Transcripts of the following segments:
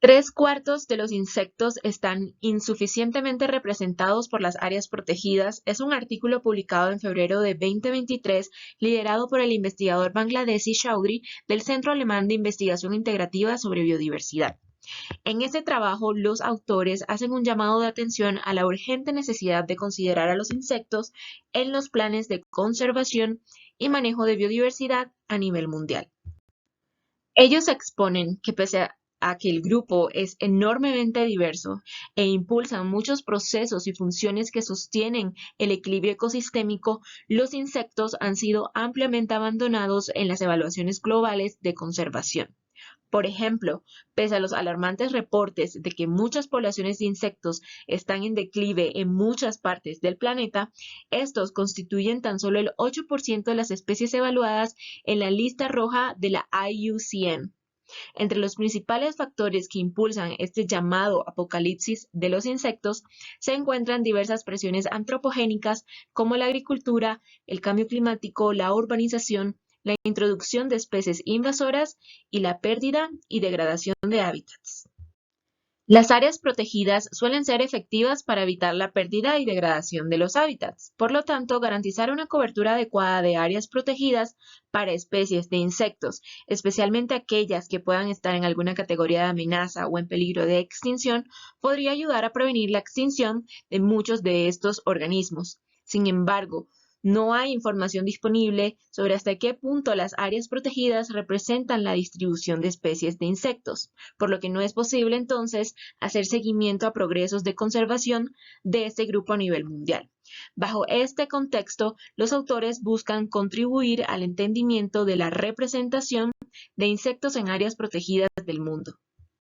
3/4 de los insectos están insuficientemente representados por las áreas protegidas es un artículo publicado en febrero de 2023 liderado por el investigador bangladesí Chaudhry del Centro Alemán de Investigación Integrativa sobre Biodiversidad. En este trabajo, los autores hacen un llamado de atención a la urgente necesidad de considerar a los insectos en los planes de conservación y manejo de biodiversidad a nivel mundial. Ellos exponen que pese a que el grupo es enormemente diverso e impulsan muchos procesos y funciones que sostienen el equilibrio ecosistémico, los insectos han sido ampliamente abandonados en las evaluaciones globales de conservación. Por ejemplo, pese a los alarmantes reportes de que muchas poblaciones de insectos están en declive en muchas partes del planeta, estos constituyen tan solo el 8% de las especies evaluadas en la lista roja de la IUCN. Entre los principales factores que impulsan este llamado apocalipsis de los insectos se encuentran diversas presiones antropogénicas como la agricultura, el cambio climático, la urbanización, la introducción de especies invasoras y la pérdida y degradación de hábitats. Las áreas protegidas suelen ser efectivas para evitar la pérdida y degradación de los hábitats. Por lo tanto, garantizar una cobertura adecuada de áreas protegidas para especies de insectos, especialmente aquellas que puedan estar en alguna categoría de amenaza o en peligro de extinción, podría ayudar a prevenir la extinción de muchos de estos organismos. Sin embargo, no hay información disponible sobre hasta qué punto las áreas protegidas representan la distribución de especies de insectos, por lo que no es posible entonces hacer seguimiento a progresos de conservación de este grupo a nivel mundial. Bajo este contexto, los autores buscan contribuir al entendimiento de la representación de insectos en áreas protegidas del mundo.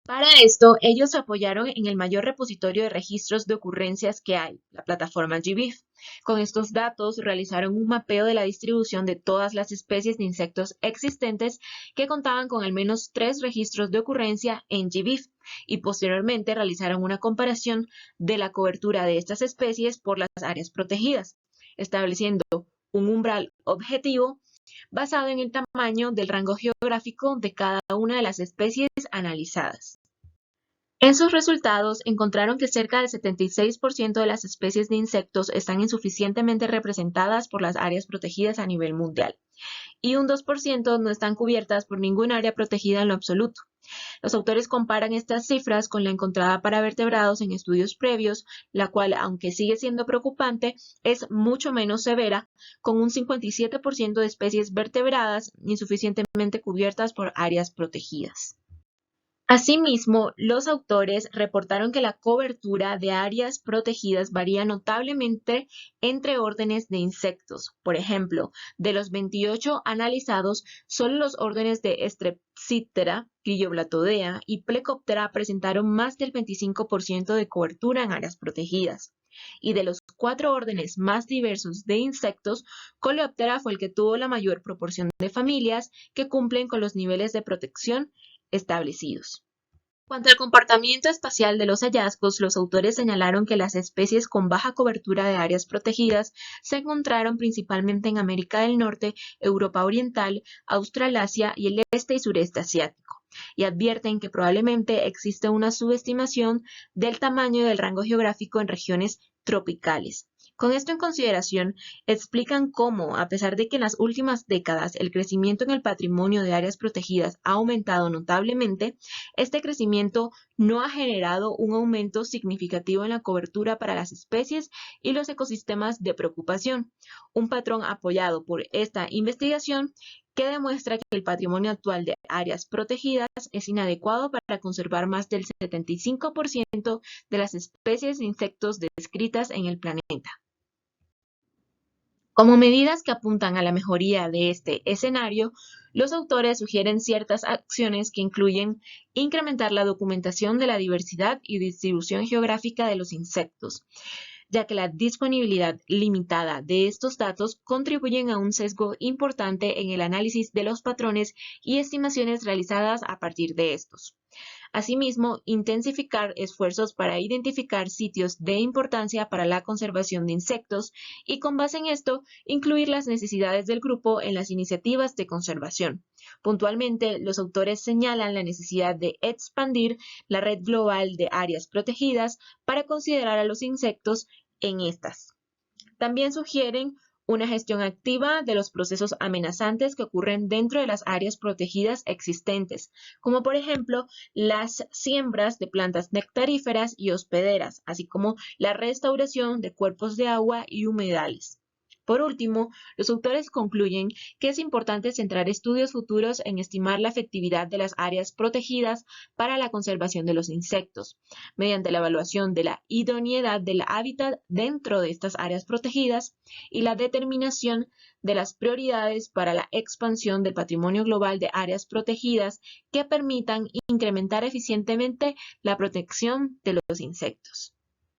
Para esto, ellos se apoyaron en el mayor repositorio de registros de ocurrencias que hay, la plataforma GBIF. Con estos datos, realizaron un mapeo de la distribución de todas las especies de insectos existentes que contaban con al menos 3 registros de ocurrencia en GBIF y posteriormente realizaron una comparación de la cobertura de estas especies por las áreas protegidas, estableciendo un umbral objetivo basado en el tamaño del rango geográfico de cada una de las especies analizadas. En sus resultados encontraron que cerca del 76% de las especies de insectos están insuficientemente representadas por las áreas protegidas a nivel mundial, y un 2% no están cubiertas por ningún área protegida en lo absoluto. Los autores comparan estas cifras con la encontrada para vertebrados en estudios previos, la cual, aunque sigue siendo preocupante, es mucho menos severa, con un 57% de especies vertebradas insuficientemente cubiertas por áreas protegidas. Asimismo, los autores reportaron que la cobertura de áreas protegidas varía notablemente entre órdenes de insectos. Por ejemplo, de los 28 analizados, solo los órdenes de Strepsiptera, Cryoblatodea y Plecoptera presentaron más del 25% de cobertura en áreas protegidas. Y de los 4 órdenes más diversos de insectos, Coleoptera fue el que tuvo la mayor proporción de familias que cumplen con los niveles de protección establecidos. En cuanto al comportamiento espacial de los hallazgos, los autores señalaron que las especies con baja cobertura de áreas protegidas se encontraron principalmente en América del Norte, Europa Oriental, Australasia y el este y sureste asiático, y advierten que probablemente existe una subestimación del tamaño y del rango geográfico en regiones tropicales. Con esto en consideración, explican cómo, a pesar de que en las últimas décadas el crecimiento en el patrimonio de áreas protegidas ha aumentado notablemente, este crecimiento no ha generado un aumento significativo en la cobertura para las especies y los ecosistemas de preocupación, un patrón apoyado por esta investigación que demuestra que el patrimonio actual de áreas protegidas es inadecuado para conservar más del 75% de las especies de insectos descritas en el planeta. Como medidas que apuntan a la mejoría de este escenario, los autores sugieren ciertas acciones que incluyen incrementar la documentación de la diversidad y distribución geográfica de los insectos, ya que la disponibilidad limitada de estos datos contribuyen a un sesgo importante en el análisis de los patrones y estimaciones realizadas a partir de estos. Asimismo, intensificar esfuerzos para identificar sitios de importancia para la conservación de insectos y con base en esto, incluir las necesidades del grupo en las iniciativas de conservación. Puntualmente, los autores señalan la necesidad de expandir la red global de áreas protegidas para considerar a los insectos en estas. También sugieren una gestión activa de los procesos amenazantes que ocurren dentro de las áreas protegidas existentes, como por ejemplo las siembras de plantas nectaríferas y hospederas, así como la restauración de cuerpos de agua y humedales. Por último, los autores concluyen que es importante centrar estudios futuros en estimar la efectividad de las áreas protegidas para la conservación de los insectos, mediante la evaluación de la idoneidad del hábitat dentro de estas áreas protegidas y la determinación de las prioridades para la expansión del patrimonio global de áreas protegidas que permitan incrementar eficientemente la protección de los insectos.